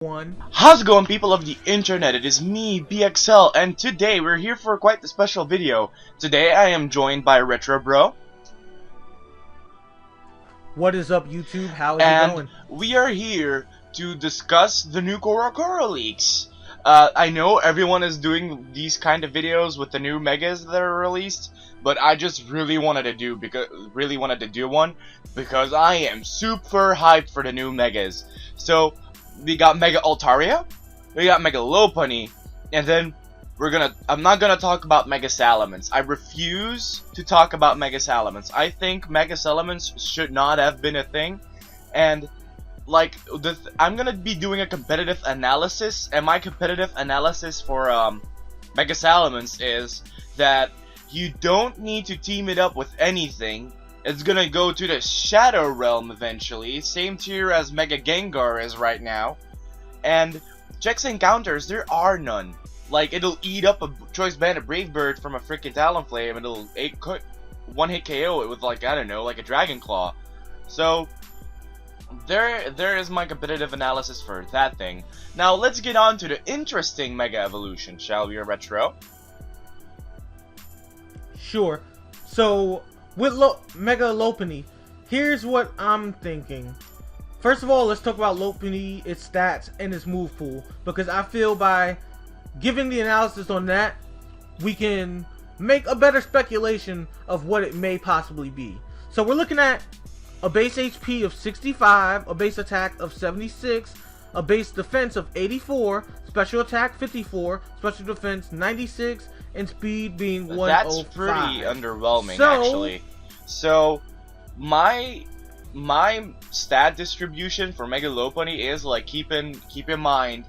One. How's it going, people of the internet? It is me, BXL, and today we're here for quite the special video. Today I am joined by Retrobro. What is up, YouTube? How is it going? We are here to discuss the new Korokoro leaks. I know everyone is doing these kind of videos with the new megas that are released, but I just really wanted to do one because I am super hyped for the new megas. So we got Mega Altaria, we got Mega Lopunny, and then I'm not gonna talk about Mega Salamence. I refuse to talk about Mega Salamence. I think Mega Salamence should not have been a thing, and like I'm gonna be doing a competitive analysis, and my competitive analysis for Mega Salamence is that you don't need to team it up with anything. It's gonna go to the Shadow Realm eventually, same tier as Mega Gengar is right now. And checks encounters, there are none. Like, it'll eat up a Choice Banded Brave Bird from a freaking Talonflame, and it'll one-hit KO it with, like, I don't know, like a Dragon Claw. So there is my competitive analysis for that thing. Now let's get on to the interesting Mega Evolution, shall we, Retro? Sure. So with Mega Lopunny, here's what I'm thinking. First of all, let's talk about Lopunny, its stats, and its move pool, because I feel by giving the analysis on that, we can make a better speculation of what it may possibly be. So we're looking at a base HP of 65, a base attack of 76, a base defense of 84, special attack 54, special defense 96, and speed being 105. That's pretty underwhelming, actually. So my stat distribution for Mega Lopunny is like keep in mind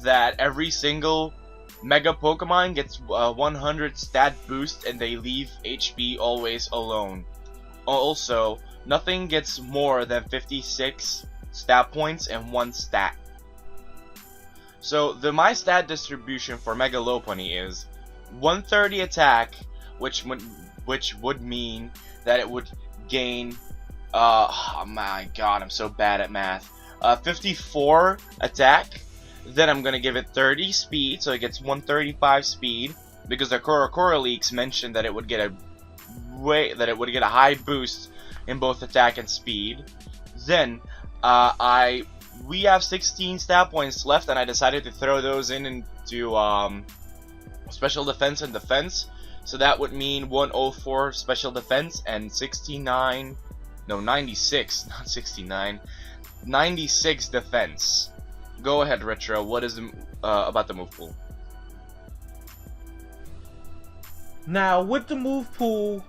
that every single Mega Pokemon gets 100 stat boost, and they leave HP always alone. Also, nothing gets more than 56 stat points in one stat. So my stat distribution for Mega Lopunny is 130 attack, which would mean that it would gain oh my god, I'm so bad at math. 54 attack. Then I'm gonna give it 30 speed, so it gets 135 speed, because the Korokoro leaks mentioned that it would get a high boost in both attack and speed. Then we have 16 stat points left, and I decided to throw those into special defense and defense. So that would mean 104 special defense and 96, not 69, 96 defense. Go ahead, Retro. What is about the move pool? Now, with the move pool,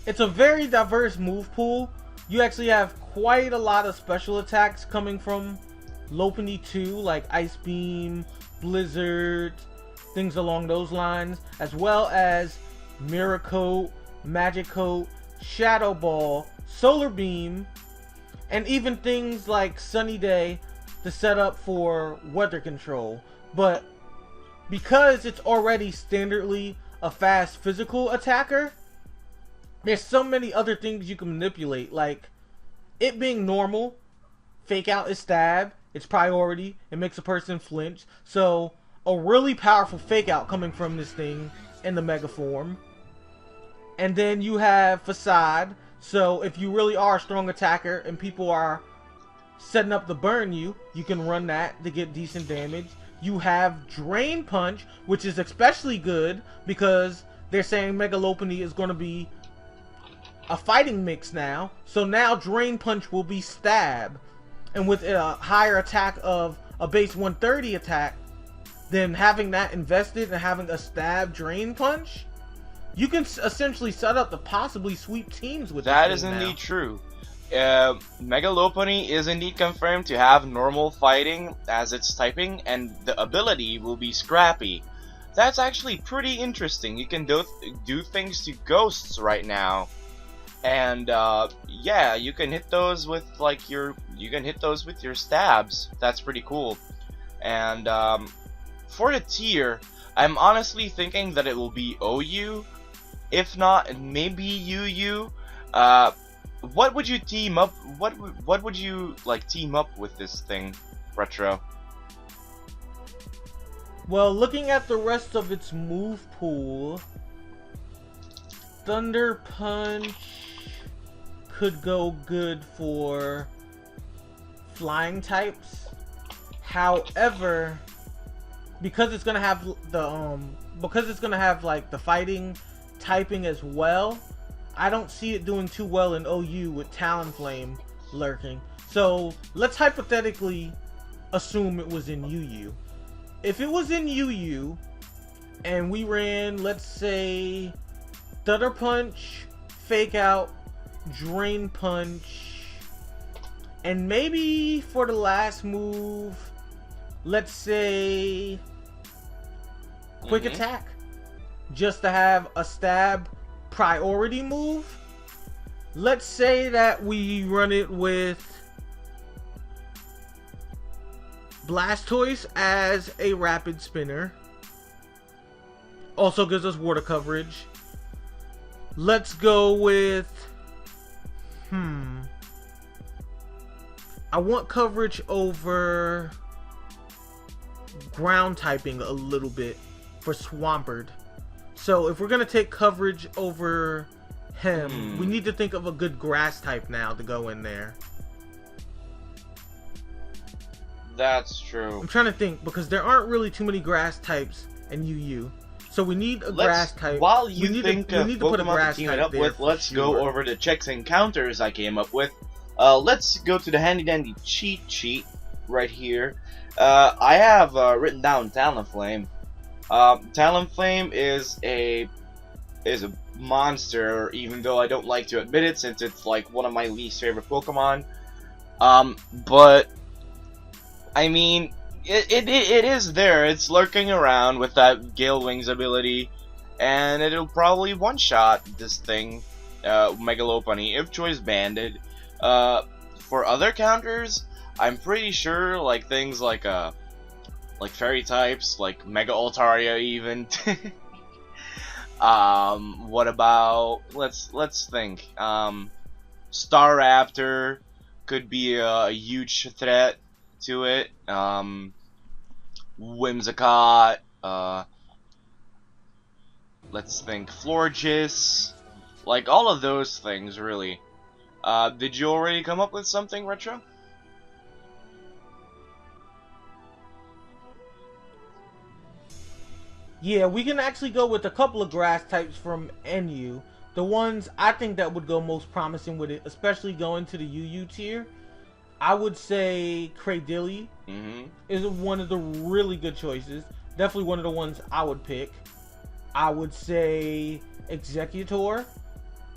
it's a very diverse move pool. You actually have quite a lot of special attacks coming from Lopunny 2, like Ice Beam, Blizzard, things along those lines, as well as Mirror Coat, Magic Coat, Shadow Ball, Solar Beam, and even things like Sunny Day to set up for weather control. But because it's already standardly a fast physical attacker, there's so many other things you can manipulate, like it being normal, fake out is stab, its priority, it makes a person flinch. So a really powerful fake out coming from this thing in the mega form. And then you have facade, so if you really are a strong attacker and people are setting up to burn you, you can run that to get decent damage. You have Drain Punch, which is especially good because they're saying Mega Lopunny is going to be a fighting mix now. So now Drain Punch will be stab, and with a higher attack of a base 130 attack, then having that invested and having a stab Drain Punch, you can essentially set up to possibly sweep teams with that. Is indeed true. Mega Lopunny is indeed confirmed to have normal fighting as its typing, and the ability will be Scrappy. That's actually pretty interesting. You can do things to ghosts right now, and yeah, you can hit those with like your stabs. That's pretty cool. And for the tier, I'm honestly thinking that it will be OU, if not maybe UU. What would you team up? What would you like team up with this thing, Retro? Well, looking at the rest of its move pool, Thunder Punch could go good for flying types. However, because it's gonna have like the fighting typing as well, I don't see it doing too well in OU with Talonflame lurking. So let's hypothetically assume it was in UU. If it was in UU and we ran, let's say, Thunder Punch, Fake Out, Drain Punch, and maybe for the last move, let's say Quick Attack, just to have a stab priority move. Let's say that we run it with Blastoise as a rapid spinner. Also gives us water coverage. Let's go with I want coverage over ground typing a little bit for Swampert. So if we're gonna take coverage over him, we need to think of a good grass type now to go in there. That's true. I'm trying to think because there aren't really too many grass types in UU. So we need a grass type. While you think of Pokemon to team it up with, let's go over the checks and counters I came up with. Let's go to the handy dandy cheat sheet right here. I have written down Talonflame. Talonflame is a monster, even though I don't like to admit it, since it's like one of my least favorite Pokemon. But I mean, it is there. It's lurking around with that Gale Wings ability, and it'll probably one-shot this thing, Mega Lopunny, if choice banded. For other counters, I'm pretty sure like things like fairy types, like Mega Altaria even. What about let's think. Staraptor could be a huge threat to it. Whimsicott, let's think Florges, like all of those things really. Did you already come up with something, Retro? Yeah, we can actually go with a couple of grass types from NU. The ones I think that would go most promising with it, especially going to the UU tier, I would say Cradily is one of the really good choices. Definitely one of the ones I would pick. I would say Executor,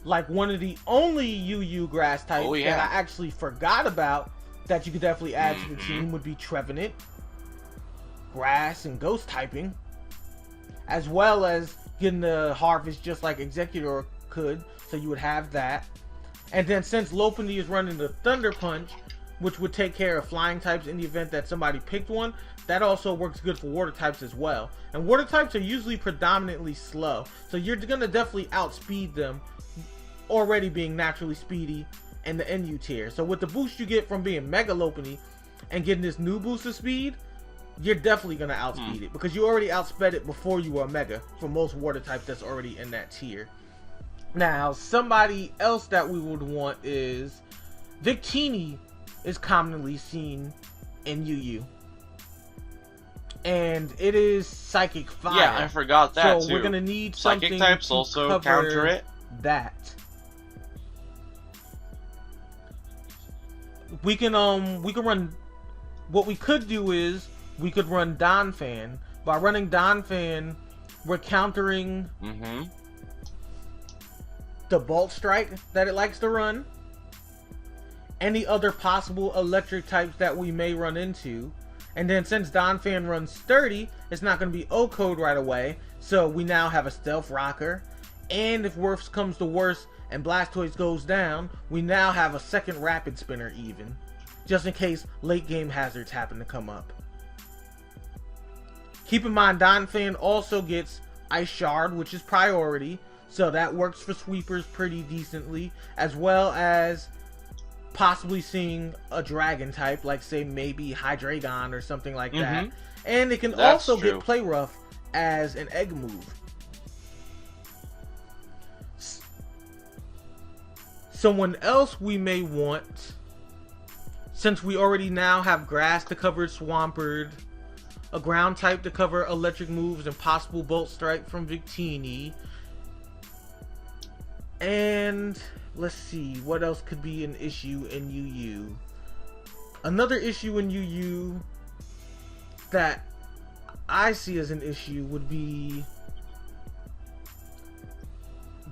like one of the only UU grass types that I actually forgot about that you could definitely add to the team would be Trevenant, grass and ghost typing, as well as getting the harvest just like Executor could, so you would have that. And then since Lopunny is running the Thunder Punch, which would take care of flying types in the event that somebody picked one, that also works good for water types as well. And water types are usually predominantly slow, so you're gonna definitely outspeed them, already being naturally speedy in the NU tier. So with the boost you get from being Mega Lopunny and getting this new boost of speed, you're definitely gonna outspeed it, because you already outsped it before you were a Mega for most water types that's already in that tier. Now, somebody else that we would want is Victini is commonly seen in UU. And it is Psychic Fire. Yeah, I forgot that so too. We're gonna need something Psychic types to also cover counter it. That. We can run. What we could do is we could run Donphan. By running Donphan, we're countering the Bolt Strike that it likes to run, any other possible electric types that we may run into. And then since Donphan runs Sturdy, it's not going to be O-Code right away, so we now have a Stealth Rocker. And if worse comes to worse and Blastoise goes down, we now have a second Rapid Spinner even, just in case late game hazards happen to come up. Keep in mind, Donphan also gets Ice Shard, which is priority, so that works for sweepers pretty decently, as well as possibly seeing a dragon type, like say maybe Hydreigon or something like that. And it can That's also true. get Play Rough as an egg move. Someone else we may want, since we already now have grass to cover Swampert, a ground type to cover electric moves, and possible Bolt Strike from Victini. And let's see, what else could be an issue in UU? Another issue in UU that I see as an issue would be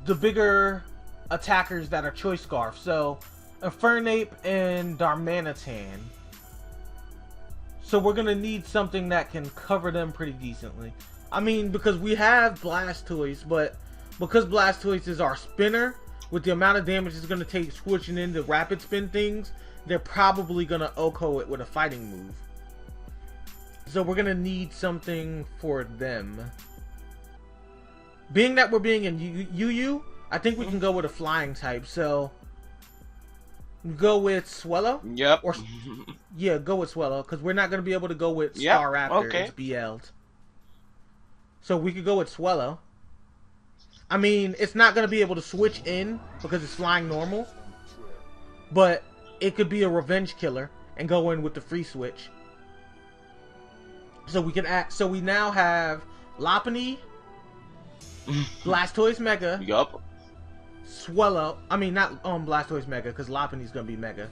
the bigger attackers that are Choice Scarf. So Infernape and Darmanitan. So we're gonna need something that can cover them pretty decently. I mean, because we have Blastoise, but because Blastoise is our spinner, with the amount of damage it's gonna take switching into rapid spin things, they're probably gonna OHKO it with a fighting move. So we're gonna need something for them. Being that we're being in UU, I think we can go with a flying type. So go with Swellow. Yep. Or yeah, go with Swellow, because we're not gonna be able to go with Staraptor. Okay. It's BL'd. So we could go with Swellow. I mean, it's not gonna be able to switch in because it's flying normal, but it could be a revenge killer and go in with the free switch. So we can add. So we now have Lopunny, Blastoise Mega, Yup. Swellow. I mean, not Blastoise Mega, because Lopunny's gonna be Mega.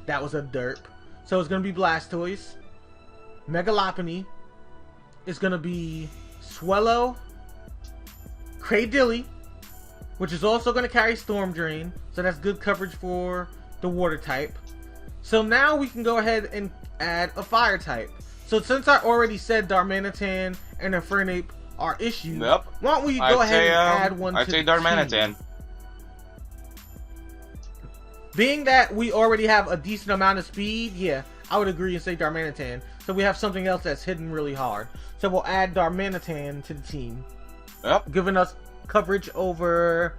That was a derp. So it's gonna be Blastoise, Mega Lopunny. It's gonna be Swellow, Cradilly, which is also gonna carry Storm Drain. So that's good coverage for the water type. So now we can go ahead and add a fire type. So since I already said Darmanitan and Infernape are issues, why don't we go ahead and add one to the Darmanitan. team? Being that we already have a decent amount of speed, yeah, I would agree and say Darmanitan. So we have something else that's hidden really hard. So we'll add Darmanitan to the team. Yep. Giving us coverage over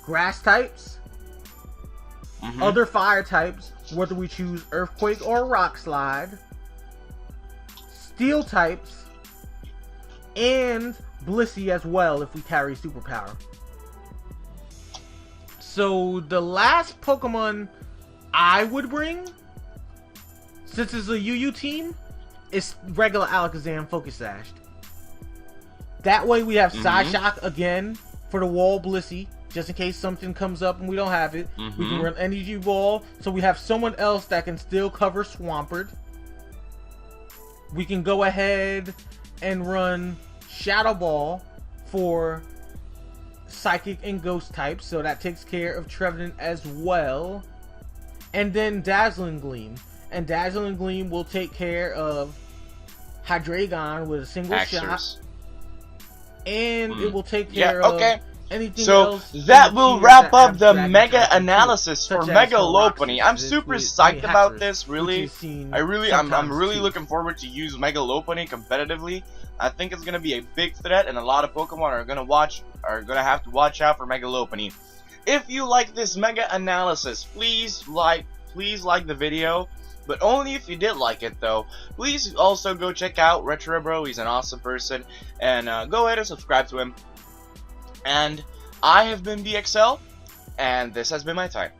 grass types, other fire types, whether we choose Earthquake or Rock Slide, steel types, and Blissey as well if we carry Superpower. So the last Pokemon I would bring, since it's a UU team, is regular Alakazam Focus Sashed. That way we have Psyshock again for the wall Blissey, just in case something comes up and we don't have it. We can run Energy Ball, so we have someone else that can still cover Swampert. We can go ahead and run Shadow Ball for Psychic and Ghost types, so that takes care of Trevenant as well. And then Dazzling Gleam. And Dazzling Gleam will take care of Hydreigon with a single shot. And it will take care of anything else. So that will wrap up the mega analysis for Mega Lopunny. I'm super psyched about this, really. I'm really looking forward to use Mega Lopunny competitively. I think it's gonna be a big threat, and a lot of Pokemon are gonna have to watch out for Mega Lopunny. If you like this mega analysis, please like the video. But only if you did like it, though. Please also go check out Retrobro. He's an awesome person, and go ahead and subscribe to him. And I have been BXL, and this has been my time.